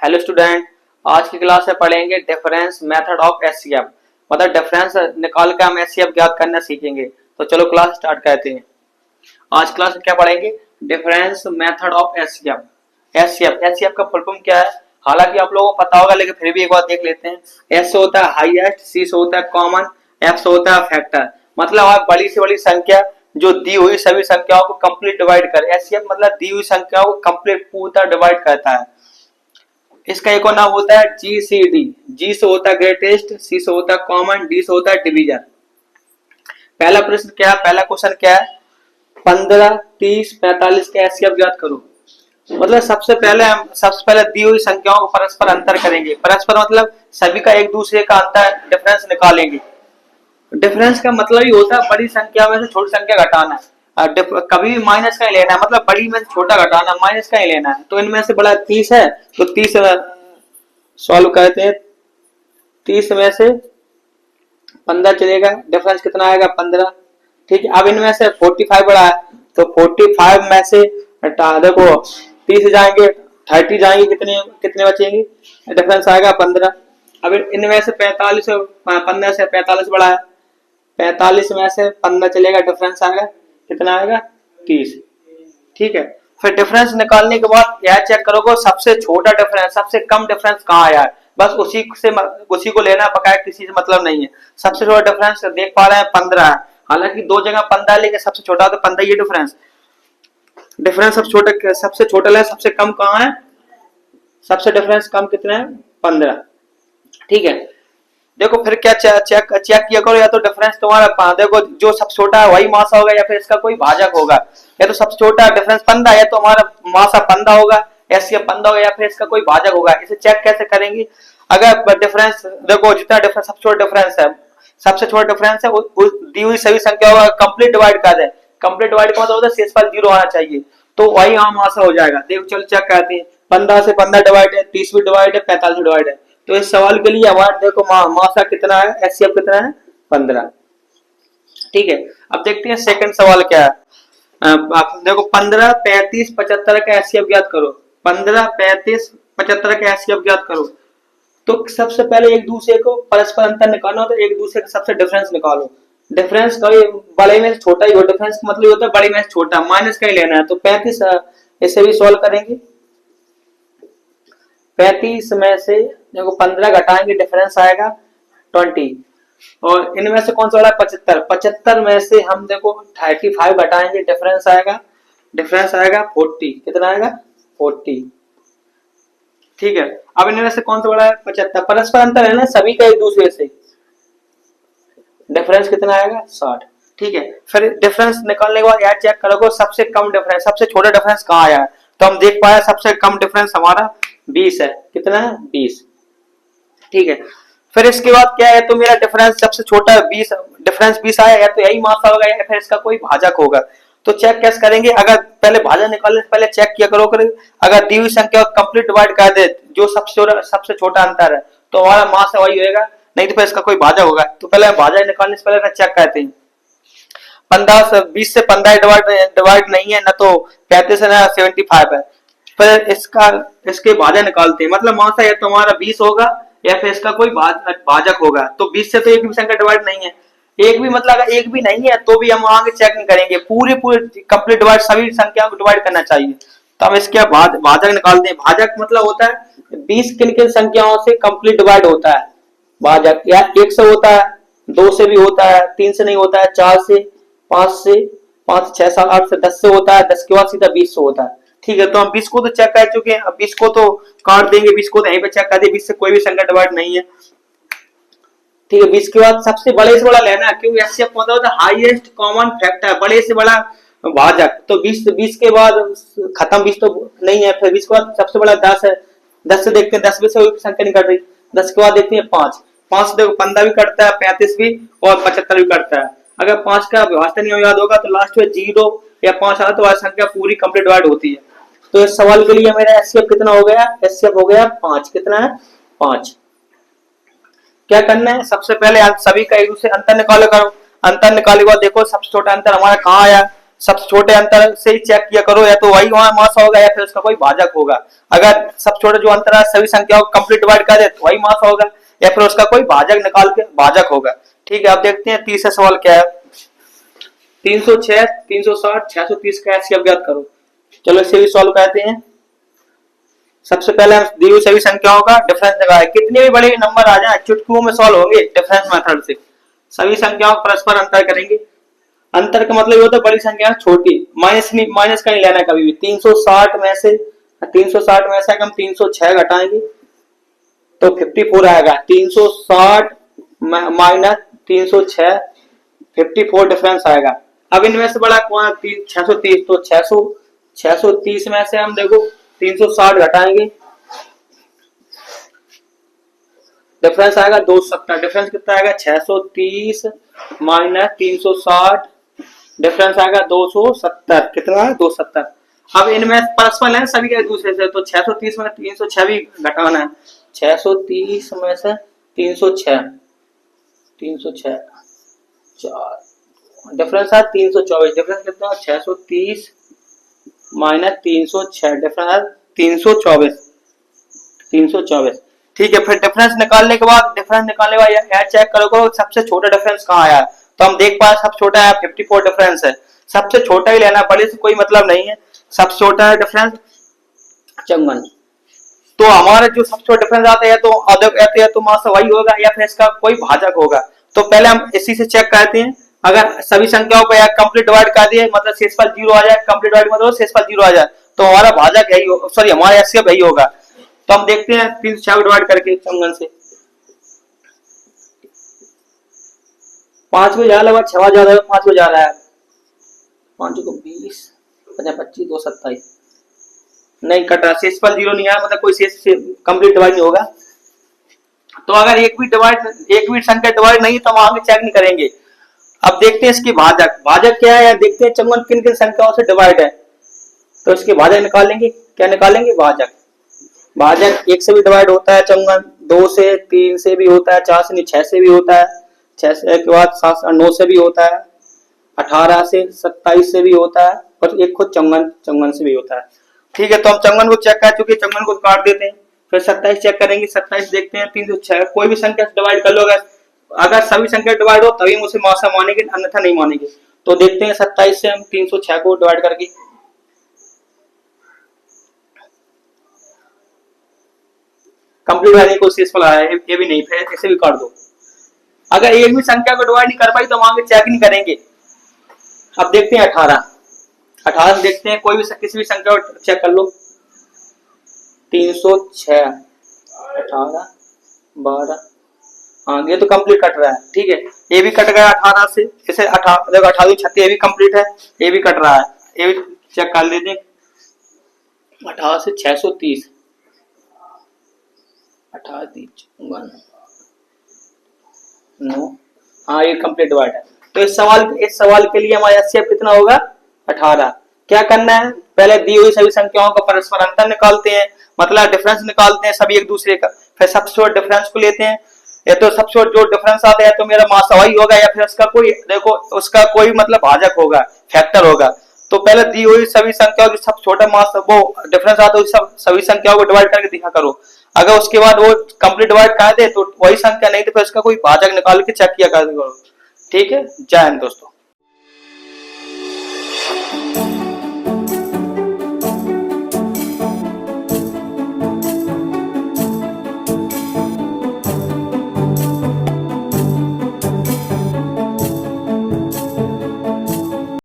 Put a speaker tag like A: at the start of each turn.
A: Hello student, आज की class में पढ़ेंगे डिफरेंस मेथड ऑफ एचसीएफ। मतलब डिफरेंस निकाल के हम एचसीएफ ज्ञात करना सीखेंगे। तो चलो क्लास स्टार्ट करते हैं। आज क्लास में क्या पढ़ेंगे? Difference method of HCF. HCF का फुल फॉर्म क्या है? हालांकि आप लोगों को पता होगा, लेकिन फिर भी एक बार देख लेते हैं। एस से होता है हाईएस्ट, सी से होता है कॉमन, एफ से होता है फैक्टर। मतलब आप बड़ी से बड़ी संख्या जो दी हुई सभी संख्याओं को कंप्लीट डिवाइड कर। एचसीएफ मतलब दी हुई संख्याओं को कंप्लीट पूरा डिवाइड करता है। इसका एक और नाम होता है जीसीडी। जी से होता है ग्रेटेस्ट, सी से होता है कॉमन, डी से होता है डिवीजन। पहला प्रश्न क्या है? पहला क्वेश्चन क्या है? 15, 30, 45 के एचसीएफ ज्ञात करो। मतलब सबसे पहले दी हुई संख्याओं को परस्पर अंतर करेंगे। परस्पर मतलब सभी का एक दूसरे का अंतर डिफरेंस निकालेंगे। डिफरेंस का मतलब ही होता है बड़ी संख्या में से छोटी संख्या घटाना। कभी भी माइनस का ही लेना है, मतलब बड़ी में से छोटा घटाना, माइनस का ही लेना है। तो इनमें से बड़ा 30 है, तो 30 सॉल्व करते हैं। 30 में से 15 चलेगा, डिफरेंस कितना आएगा? 15। ठीक है, अब इनमें से 45 बड़ा है, तो 45 में से देखो 30 जाएंगे, 30 जाएंगे, कितने कितने बचेंगे? डिफरेंस आएगा 15। अब इनमें से 45 15 से 45 बड़ा है, 45 में से 15 चलेगा, डिफरेंस आएगा कितना? आएगा 30। ठीक है, फिर डिफरेंस निकालने के बाद यह चेक करोगे सबसे छोटा डिफरेंस, सबसे कम डिफरेंस कहाँ आया है। बस उसी को लेना, बकाया किसी से मतलब नहीं है। सबसे छोटा डिफरेंस देख पा रहे हैं 15 है। हालांकि दो जगह 15 लेके सबसे छोटा तो 15 ये डिफरेंस सबसे छोटा ले, सबसे कम कहाँ है? सबसे डिफरेंस कम कितना है? 15। ठीक है, देखो फिर क्या चेक किया करो। या तो डिफरेंस तुम्हारा देखो जो सबसे छोटा है वही मासा होगा, या फिर इसका कोई भाजक होगा। या तो सबसे छोटा डिफरेंस 15 है तो हमारा मासा 15 होगा, एचसीएफ 15 होगा, या फिर इसका कोई भाजक होगा। इसे चेक कैसे करेंगे? अगर डिफरेंस देखो जितना डिफरेंस सबसे छोटा डिफरेंस है दी हुई सभी संख्याओं का कंप्लीट डिवाइड कर दे। कंप्लीट डिवाइड का मतलब होता है शेष पर 0 आना चाहिए, तो वही हम आंसर हो जाएगा। देखो चलो चेक करते हैं। 15 से 15 डिवाइड है, 30 भी डिवाइड है, 45 भी डिवाइड है। तो इस सवाल के लिए हमारा देखो मासा कितना है, एचसीएफ कितना है? 15। ठीक है, अब देखते हैं सेकंड सवाल क्या है। आप देखो 15, 35, 75 का एचसीएफ ज्ञात करो। 15, 35, 75 का एचसीएफ ज्ञात करो। तो सबसे पहले एक दूसरे को परस्पर अंतर निकालना हो, तो एक दूसरे का सबसे डिफरेंस निकालो। डिफरेंस कभी बड़े में से छोटा ही हो, डिफरेंस का मतलब होता है बड़े में से छोटा, माइनस का ही लेना है। तो 35 इसे भी सॉल्व करेंगे। 35 में से देखो 15 घटाएंगे, डिफरेंस आएगा 20। और इनमें से कौन सा वाला? 75। 75 में से हम देखो 35 घटाएंगे, डिफरेंस आएगा 40। कितना आएगा? 40। ठीक है, अब इनमें से कौन सा बड़ा है? 75। परस्पर अंतर है ना सभी का एक दूसरे से, डिफरेंस कितना आएगा? 60। ठीक है, फिर डिफरेंस निकालने के बाद यार चेक करोगे सबसे कम डिफरेंस, सबसे छोटा डिफरेंस कहाँ आया है। तो हम देख पाए सबसे कम डिफरेंस हमारा 20 है। कितना है? 20। ठीक है, फिर इसके बाद क्या है? तो मेरा डिफरेंस सबसे छोटा 20, डिफरेंस 20 आया, या तो यही मासा होगा या फिर इसका कोई भाजक होगा। तो चेक कैसे करेंगे? अगर पहले भाजक निकालने से पहले चेक किया करो अगर दी हुई संख्या कंप्लीट डिवाइड कर दे जो सबसे छोटा अंतर है, तो हमारा मासा वही होगा, नहीं तो फिर इसका कोई भाजक होगा। तो पहले भाजक निकालने से पहले चेक करते हैं। 20 से 15 डिवाइड नहीं है ना, तो 35 है ना 75 है। फिर इसके भाजक निकालते हैं। मतलब मासा या तो हमारा 20 होगा या फिर इसका कोई भाजक होगा। तो 20 से तो एक भी संख्या डिवाइड नहीं है, एक भी मतलब अगर एक भी नहीं है तो भी हम आगे चेक नहीं करेंगे, पूरी कंप्लीट डिवाइड सभी संख्याओं को डिवाइड करना चाहिए। तो हम इसके भाजक निकालते हैं। भाजक मतलब होता है 20 किन किन संख्याओं से कंप्लीट डिवाइड होता है। भाजक या 1 से होता है, 2 से भी होता है, 3 से नहीं होता है, 4 से, 5, 6, 7, 8 से, 10 से होता है, 10 के बाद सीधा 20 से होता है। ठीक है, तो हम 20 को तो चेक कर चुके हैं, अब 20 को तो काट देंगे, 20 को तो यहीं पे चेक कर दिए, 20 से कोई भी संख्या डिवाइड नहीं है। ठीक है, 20 के बाद सबसे बड़े से बड़ा लेना है, क्योंकि एचसीएफ कौन सा होता है? हाईएस्ट कॉमन फैक्टर, बड़े से बड़ा भाजक। तो 20 के बाद खत्म, 20 तो नहीं है, फिर 20 के बाद सबसे बड़ा 10 है। 10 से देखते हैं 10 में से कोई संख्या नहीं कट रही। 10 के बाद देखते हैं 5 से देखो 15 भी कटता है, 35 भी और 75 भी कटता है। अगर 5 का विभाजन नहीं याद होगा तो लास्ट में 0 या 5 आना तो वह संख्या पूरी कंप्लीट डिवाइड होती है। तो इस सवाल के लिए मेरा एचसीएफ कितना हो गया? एचसीएफ हो गया 5। कितना है? 5। क्या करना है? सबसे पहले आप सभी का एक दूसरे अंतर निकालो करो। अंतर निकालने के बाद देखो सबसे छोटा अंतर हमारा कहाँ आया? सबसे छोटे अंतर से ही चेक किया करो, या तो वही वहां मास होगा या फिर उसका कोई भाजक होगा। अगर सबसे छोटे जो अंतर है सभी संख्याओं को कंप्लीट डिवाइड कर दे तो वही मास होगा, या फिर उसका कोई भाजक निकाल के भाजक होगा। ठीक है, अब देखते हैं तीसरा सवाल क्या है। 306, 360, 630 का एचसीएफ ज्ञात करो। चलो इसे भी सॉल्व करते हैं। सबसे पहले हम दी हुई सभी संख्याओं का डिफरेंस लगाए, कितने भी बड़े नंबर आ जाए चुटकियों में सॉल्व होंगे डिफरेंस मेथड से। सभी संख्याओं का परस्पर अंतर करेंगे। अंतर का मतलब ये होता है बड़ी संख्या छोटी, माइनस का नहीं लेना कभी भी। 360 में से हम 306 घटाएंगे तो 54 आएगा। 360 माइनस 306 54 डिफरेंस आएगा। अब इनमें से बड़ा कौन है? 630, तो 630 में से हम देखो 360 घटाएंगे, डिफरेंस आएगा 270। डिफरेंस कितना आएगा? 630 माइनस 360, डिफरेंस आएगा 270। कितना है? 270। अब इनमें परस्पर है सभी के एक दूसरे से, तो 630 में 306 भी घटाना है। 630 में से 306 4 डिफरेंस है 324। डिफरेंस कितना है? 630 माइनस 306, डिफरेंस है 324। ठीक है, फिर डिफरेंस निकालने के बाद यार चेक करो सबसे छोटा डिफरेंस कहाँ आया। तो हम देख पाए सबसे छोटा है 54 डिफरेंस है। सबसे छोटा ही लेना, बड़े से कोई मतलब नहीं है। सबसे छोटा है डिफरेंस 54। तो हमारे जो सबसे छोटा डिफरेंस आता है तो मास वही होगा या फिर इसका कोई भाजक होगा। तो पहले हम इसी से चेक करते हैं। अगर सभी संख्याओं को कंप्लीट डिवाइड कर दिए मतलब शेषफल 0 आ जाए, कंप्लीट डिवाइड मतलब शेषफल 0 आ जाए, तो हमारा भाजक यही सॉरी हमारा एचसीएफ यही होगा। तो हम देखते हैं 306 डिवाइड करके 54 से। 5 को ज्यादा लगा, 6 ज्यादा, 5 को ज्यादा है। 5 को 20, 25, 2, 27 नहीं कट रहा। शेषफल 0 नहीं आया मतलब कोई शेष कंप्लीट डिवाइड नहीं होगा। तो अगर एक भी संख्या डिवाइड नहीं तो हम आगे चेक नहीं करेंगे। अब देखते हैं इसकी भाजक क्या है, देखते हैं 54 किन किन संख्याओं से डिवाइड है। तो इसके भाजक निकालेंगे। क्या निकालेंगे? भाजक 1 से भी डिवाइड होता है 54, 2 से, 3 से भी होता है, 4 से नहीं 6 से भी होता है, 6 से के बाद 7 9 से भी होता है, 18 से, 27 से भी होता है, और एक खुद 54 से भी होता है। ठीक है, तो हम 54 को चेक कर चुके, 54 को काट देते हैं। फिर 27 चेक करेंगे। 27 देखते हैं 306 कोई भी संख्या से डिवाइड कर लो। अगर सभी संख्या डिवाइड हो तभी उसे मासा मानेंगे, अन्यथा नहीं मानेंगे। तो देखते हैं 27 से हम 306 को डिवाइड करके। कंप्लीट करने को शेषफल आया है, ये भी नहीं, फिर इसे भी काट दो। अगर एक भी संख्या को डिवाइड नहीं कर पाई तो हम आगे चेक नहीं करेंगे। अब देखते हैं 18 देखते हैं कोई भी किसी भी संख्या को चेक कर लो। 306 18 12, हाँ ये तो कंप्लीट कट रहा है। ठीक है, ये भी कट गया 18 से। इसे 18 36, ये भी कंप्लीट है, ये भी कट रहा है, ये भी चेक कर लीजिए। 18 से 630, 18 1 9, हाँ ये कंप्लीट डिवाइड है। तो इस सवाल के लिए हमारा एचसीएफ कितना होगा? 18। क्या करना है? पहले दी हुई सभी संख्याओं का परस्पर अंतर निकालते हैं, मतलब डिफरेंस निकालते हैं सभी एक दूसरे का। फिर सबसे छोटे डिफरेंस को लेते हैं, या तो सबसे छोटा जो डिफरेंस आता है तो मेरा मास वही होगा या फिर उसका कोई मतलब भाजक होगा, फैक्टर होगा। तो पहले दी हुई सभी संख्याओं की सबसे छोटा मास वो डिफरेंस आता है सभी संख्याओं को डिवाइड करके दिखा करो। अगर उसके बाद वो कंप्लीट डिवाइड कर दे तो वही संख्या, नहीं तो फिर उसका कोई भाजक निकाल के चेक किया कर। ठीक है, जय हिंद दोस्तों।